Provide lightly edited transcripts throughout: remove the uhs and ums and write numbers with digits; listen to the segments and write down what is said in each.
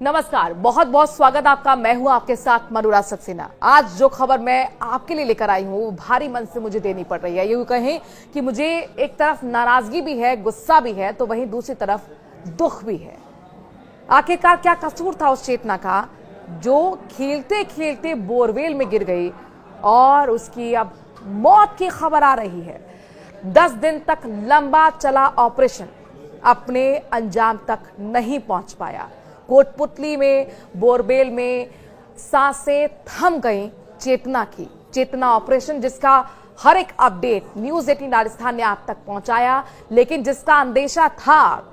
नमस्कार, बहुत बहुत स्वागत आपका। मैं हूं आपके साथ मनुरा सक्सेना। आज जो खबर मैं आपके लिए लेकर आई हूं भारी मन से मुझे देनी पड़ रही है। यूं कहें कि मुझे एक तरफ नाराजगी भी है, गुस्सा भी है, तो वहीं दूसरी तरफ दुख भी है। आखिरकार क्या कसूर था उस चेतना का जो खेलते खेलते बोरवेल में गिर गई और उसकी अब मौत की खबर आ रही है। 10 दिन तक लंबा चला ऑपरेशन अपने अंजाम तक नहीं पहुंच पाया। कोटपुतली में, बोरवेल में सांसें थम गई चेतना की। चेतना ऑपरेशन जिसका हर एक अपडेट न्यूज़ 18 राजस्थान ने आप तक पहुंचाया, लेकिन जिसका अंदेशा था,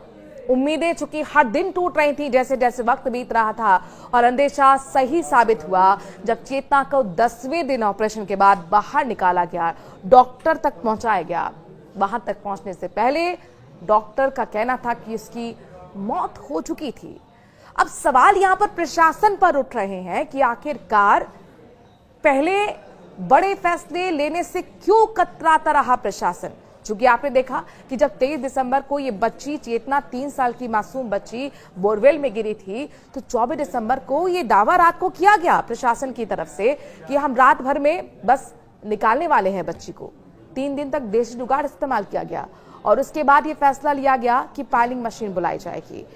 उम्मीदें चूंकि हर दिन टूट रही थी जैसे जैसे वक्त बीत रहा था, और अंदेशा सही साबित हुआ जब चेतना को 10वें दिन ऑपरेशन के बाद बाहर निकाला गया, डॉक्टर तक पहुंचाया गया। वहां तक पहुंचने से पहले डॉक्टर का कहना था कि उसकी मौत हो चुकी थी। अब सवाल यहां पर प्रशासन पर उठ रहे हैं कि आखिरकार पहले बड़े फैसले लेने से क्यों कतराता रहा प्रशासन। क्योंकि आपने देखा कि जब 23 दिसंबर को ये बच्ची चेतना 3 साल की मासूम बच्ची बोरवेल में गिरी थी, तो 24 दिसंबर को ये दावा रात को किया गया प्रशासन की तरफ से कि हम रात भर में बस निकालने वाले हैं बच्ची को। 3 दिन तक देशी जुगाड़ इस्तेमाल किया गया और उसके बाद ये फैसला लिया गया कि पायलिंग मशीन बुलाई जाएगी।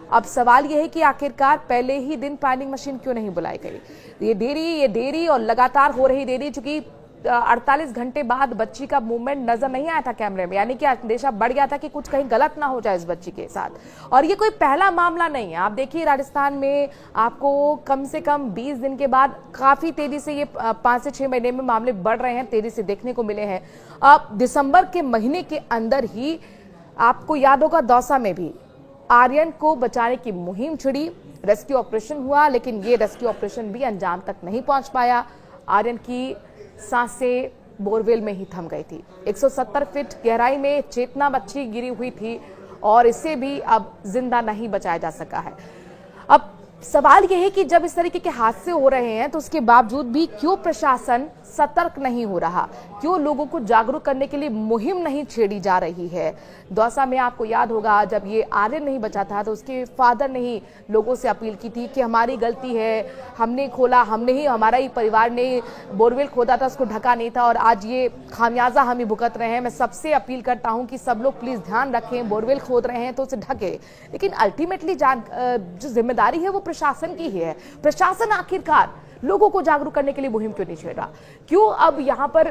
अब सवाल यह है कि आखिरकार पहले ही दिन पायलिंग मशीन क्यों नहीं बुलाई गई। ये देरी और लगातार हो रही देरी, चूंकि 48 घंटे बाद बच्ची का मूवमेंट नजर नहीं आया था कैमरे में, यानी कि अंदेशा बढ़ गया था कि कुछ कहीं गलत ना हो जाए इस बच्ची के साथ। और ये कोई पहला मामला नहीं है। आप देखिए राजस्थान में आपको कम से कम 20 दिन के बाद काफी तेजी से, ये 5 से 6 महीने में मामले बढ़ रहे हैं, तेजी से देखने को मिले हैं। अब दिसंबर के महीने के अंदर ही आपको याद होगा दौसा में भी आर्यन को बचाने की मुहिम छिड़ी, रेस्क्यू ऑपरेशन हुआ, लेकिन ये रेस्क्यू ऑपरेशन भी अंजाम तक नहीं पहुंच पाया। आर्यन की सांसें बोरवेल में ही थम गई थी। 170 फीट गहराई में चेतना बच्ची गिरी हुई थी और इसे भी अब जिंदा नहीं बचाया जा सका है। अब सवाल यह है कि जब इस तरीके के हादसे हो रहे हैं तो उसके बावजूद भी क्यों प्रशासन सतर्क नहीं हो रहा, क्यों लोगों को जागरूक करने के लिए मुहिम नहीं छेड़ी जा रही है। दौसा में आपको याद होगा जब ये आर्यन नहीं बचा था तो उसके फादर ने ही लोगों से अपील की थी कि हमारी गलती है, हमने खोला, हमने ही, हमारा ही परिवार ने बोरवेल खोदा था, उसको ढका नहीं था और आज ये खामियाजा हम ही भुगत रहे हैं। मैं सबसे अपील करता हूं कि सब लोग प्लीज ध्यान रखें, बोरवेल खोद रहे हैं तो उसे ढके, लेकिन अल्टीमेटली जो जिम्मेदारी है वो प्रशासन की ही है। प्रशासन आखिरकार लोगों को जागरूक करने के लिए मुहिम क्यों नहीं छेड़ रहा, क्यों अब यहां पर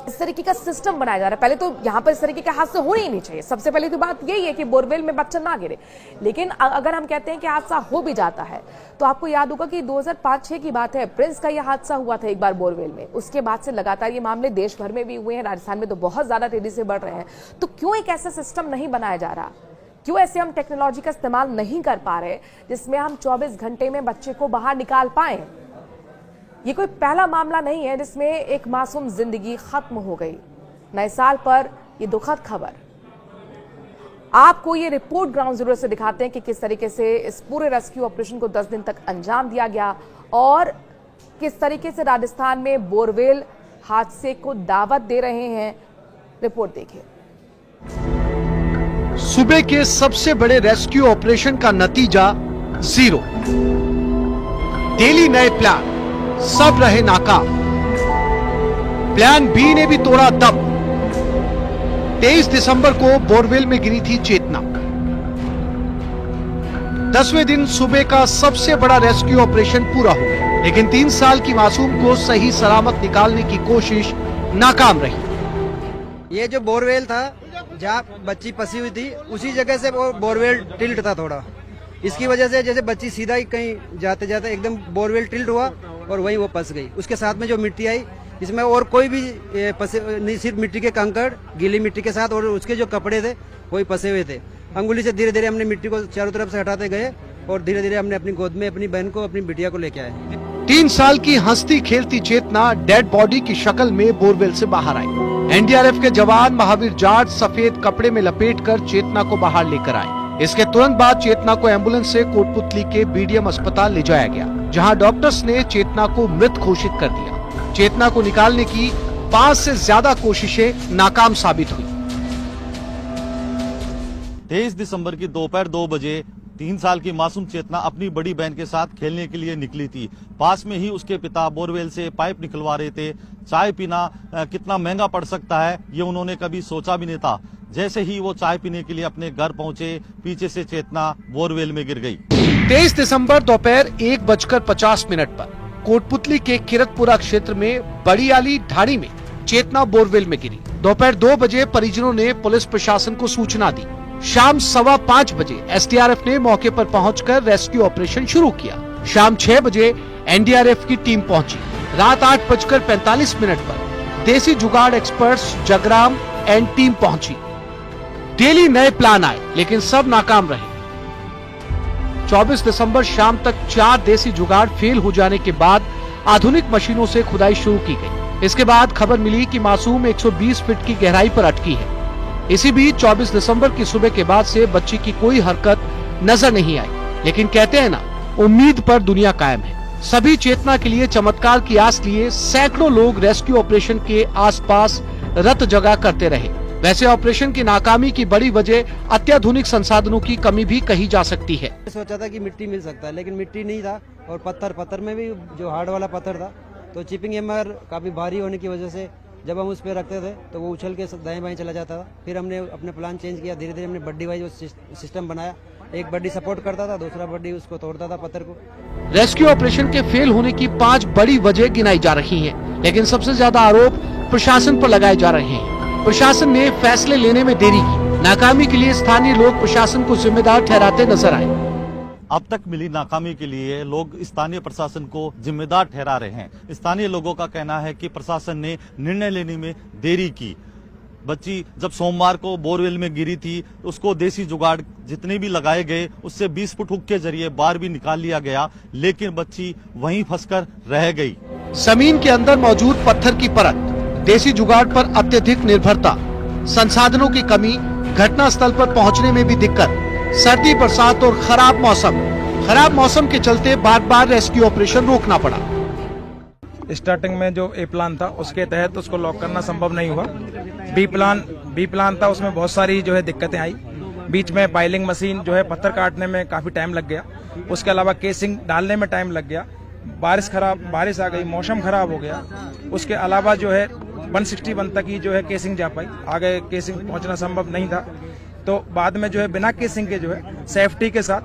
इस तरीके का सिस्टम बनाया जा रहा है। पहले तो यहां पर इस तरीके के हादसे होने ही नहीं चाहिए। सबसे पहले तो बात यही है कि बोरवेल में बच्चा ना गिरे, लेकिन अगर हम कहते हैं कि हादसा हो भी जाता है तो आपको याद होगा कि 2005-6 की बात है, प्रिंस का यह हादसा हुआ था एक बार बोरवेल में। उसके बाद से लगातार ये मामले देश भर में भी हुए हैं, राजस्थान में तो बहुत ज्यादा तेजी से बढ़ रहे हैं। तो क्यों एक ऐसा सिस्टम नहीं बनाया जा रहा, क्यों ऐसे हम टेक्नोलॉजी का इस्तेमाल नहीं कर पा रहे जिसमें हम 24 घंटे में बच्चे को बाहर निकाल पाए। ये कोई पहला मामला नहीं है जिसमें एक मासूम जिंदगी खत्म हो गई। नए साल पर ये दुखद खबर। आपको ये रिपोर्ट ग्राउंड जीरो से दिखाते हैं कि किस तरीके से इस पूरे रेस्क्यू ऑपरेशन को 10 दिन तक अंजाम दिया गया और किस तरीके से राजस्थान में बोरवेल हादसे को दावत दे रहे हैं। रिपोर्ट देखिए। सूबे के सबसे बड़े रेस्क्यू ऑपरेशन का नतीजा 0। डेली नए प्लान, सब रहे नाकाम। प्लान बी ने भी तोड़ा दम। 23 दिसंबर को बोरवेल में गिरी थी चेतना। 10वें दिन सूबे का सबसे बड़ा रेस्क्यू ऑपरेशन पूरा हो गया, लेकिन 3 साल की मासूम को सही सलामत निकालने की कोशिश नाकाम रही। ये जो बोरवेल था जहाँ बच्ची फंसी हुई थी, उसी जगह से वो बोरवेल टिल्ट था थोड़ा। इसकी वजह से जैसे बच्ची सीधा ही कहीं जाते जाते एकदम बोरवेल टिल्ट हुआ और वहीं वो फंस गई। उसके साथ में जो मिट्टी आई, इसमें और कोई भी नहीं, सिर्फ मिट्टी के कंकड़, गीली मिट्टी के साथ, और उसके जो कपड़े थे वही फंसे हुए थे। अंगुली से धीरे धीरे हमने मिट्टी को चारों तरफ से हटाते गए और धीरे धीरे हमने अपनी गोद में अपनी बहन को, अपनी बिटिया को लेके आए। 3 साल की हंसती खेलती चेतना डेड बॉडी की शक्ल में बोरवेल से बाहर आई। एनडीआरएफ के जवान महावीर जाट सफेद कपड़े में लपेटकर चेतना को बाहर लेकर आए। इसके तुरंत बाद चेतना को एम्बुलेंस से कोटपुतली के बीडीएम अस्पताल ले जाया गया, जहां डॉक्टर्स ने चेतना को मृत घोषित कर दिया। चेतना को निकालने की 5 से ज्यादा कोशिशें नाकाम साबित हुई। 23 दिसंबर की दोपहर 2 बजे 3 साल की मासूम चेतना अपनी बड़ी बहन के साथ खेलने के लिए निकली थी। पास में ही उसके पिता बोरवेल से पाइप निकलवा रहे थे। चाय पीना कितना महंगा पड़ सकता है ये उन्होंने कभी सोचा भी नहीं था। जैसे ही वो चाय पीने के लिए अपने घर पहुंचे, पीछे से चेतना बोरवेल में गिर गई। 23 दिसंबर दोपहर 1:50 पर कोटपुतली के किरतपुरा क्षेत्र में बड़ी आली ढाणी में चेतना बोरवेल में गिरी। दोपहर 2 बजे परिजनों ने पुलिस प्रशासन को सूचना दी। शाम 5:15 बजे एसडीआरएफ ने मौके पर पहुंचकर रेस्क्यू ऑपरेशन शुरू किया। शाम 6 बजे एनडीआरएफ की टीम पहुंची। रात 8:45 पर देसी जुगाड़ एक्सपर्ट्स जगराम एंड टीम पहुंची। डेली नए प्लान आए लेकिन सब नाकाम रहे। 24 दिसंबर शाम तक 4 देसी जुगाड़ फेल हो जाने के बाद आधुनिक मशीनों से खुदाई शुरू की गई। इसके बाद खबर मिली कि मासूम 120 फीट की गहराई पर अटकी है। इसी बीच 24 दिसंबर की सुबह के बाद से बच्ची की कोई हरकत नजर नहीं आई। लेकिन कहते हैं ना, उम्मीद पर दुनिया कायम है। सभी चेतना के लिए चमत्कार की आस लिए सैकड़ों लोग रेस्क्यू ऑपरेशन के आसपास रत जगह करते रहे। वैसे ऑपरेशन की नाकामी की बड़ी वजह अत्याधुनिक संसाधनों की कमी भी कही जा सकती है। सोचा था कि मिट्टी मिल सकता है, लेकिन मिट्टी नहीं था और पत्थर में भी जो हार्ड वाला पत्थर था, तो चिपिंग हैमर काफी भारी होने की वजह से जब हम उस पर रखते थे तो वो उछल के दाएं बाएं चला जाता था। फिर हमने अपने प्लान चेंज किया, धीरे धीरे हमने बड्डी वाइज सिस्टम बनाया। एक बड्डी सपोर्ट करता था, दूसरा बड्डी उसको तोड़ता था पत्थर को। रेस्क्यू ऑपरेशन के फेल होने की 5 बड़ी वजह गिनाई जा रही हैं, लेकिन सबसे ज्यादा आरोप प्रशासन पर लगाए जा रहे हैं। प्रशासन ने फैसले लेने में देरी की। नाकामी के लिए स्थानीय लोग प्रशासन को जिम्मेदार ठहराते नजर आए। अब तक मिली नाकामी के लिए लोग स्थानीय प्रशासन को जिम्मेदार ठहरा रहे हैं। स्थानीय लोगों का कहना है कि प्रशासन ने निर्णय लेने में देरी की। बच्ची जब सोमवार को बोरवेल में गिरी थी, उसको देसी जुगाड़ जितने भी लगाए गए उससे 20 फुट हुक के जरिए बाहर भी निकाल लिया गया, लेकिन बच्ची वहीं फंसकर रह गई। जमीन के अंदर मौजूद पत्थर की परत, देसी जुगाड़ पर अत्यधिक निर्भरता, संसाधनों की कमी, घटना स्थल पर पहुंचने में भी दिक्कत, सर्दी बरसात और खराब मौसम के चलते बार बार रेस्क्यू ऑपरेशन रोकना पड़ा। स्टार्टिंग में जो ए प्लान था उसके तहत उसको लॉक करना संभव नहीं हुआ। बी प्लान था, उसमें बहुत सारी जो है दिक्कतें आई। बीच में पाइलिंग मशीन जो है पत्थर काटने में काफी टाइम लग गया। उसके अलावा केसिंग डालने में टाइम लग गया। बारिश आ गई, मौसम खराब हो गया। उसके अलावा जो है 161 तक ही जो है केसिंग जा पाई, आगे केसिंग पहुंचना संभव नहीं था। तो बाद में जो है बिना केसिंग के जो है सेफ्टी के साथ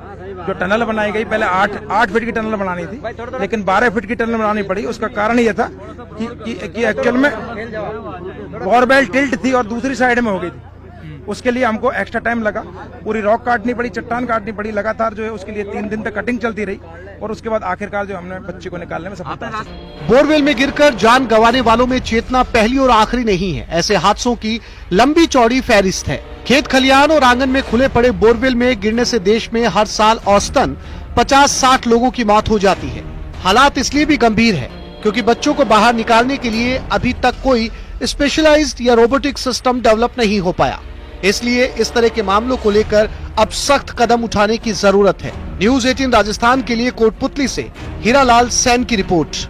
जो टनल बनाई गई, पहले 8 फीट की टनल बनानी थी, लेकिन 12 फीट की टनल बनानी पड़ी। उसका कारण ये था कि एक्चुअल में बोरवेल टिल्ट थी और दूसरी साइड में हो गई थी। उसके लिए हमको एक्स्ट्रा टाइम लगा, पूरी रॉक काटनी पड़ी, चट्टान काटनी पड़ी लगातार जो है। उसके लिए 3 दिन तक कटिंग चलती रही और उसके बाद आखिरकार जो हमने बच्चे को निकालने में सफलता हासिल। बोरवेल में गिरकर जान गंवाने वालों में चेतना पहली और आखिरी नहीं है। ऐसे हादसों की लंबी चौड़ी फहरिस्त है। खेत खलियान और आंगन में खुले पड़े बोरवेल में गिरने से देश में हर साल औसतन 50-60 लोगों की मौत हो जाती है। हालात इसलिए भी गंभीर है क्योंकि बच्चों को बाहर निकालने के लिए अभी तक कोई स्पेशलाइज्ड या रोबोटिक सिस्टम डेवलप नहीं हो पाया। इसलिए इस तरह के मामलों को लेकर अब सख्त कदम उठाने की जरूरत है। न्यूज़ 18 राजस्थान के लिए कोटपुतली से हीरालाल सैन की रिपोर्ट।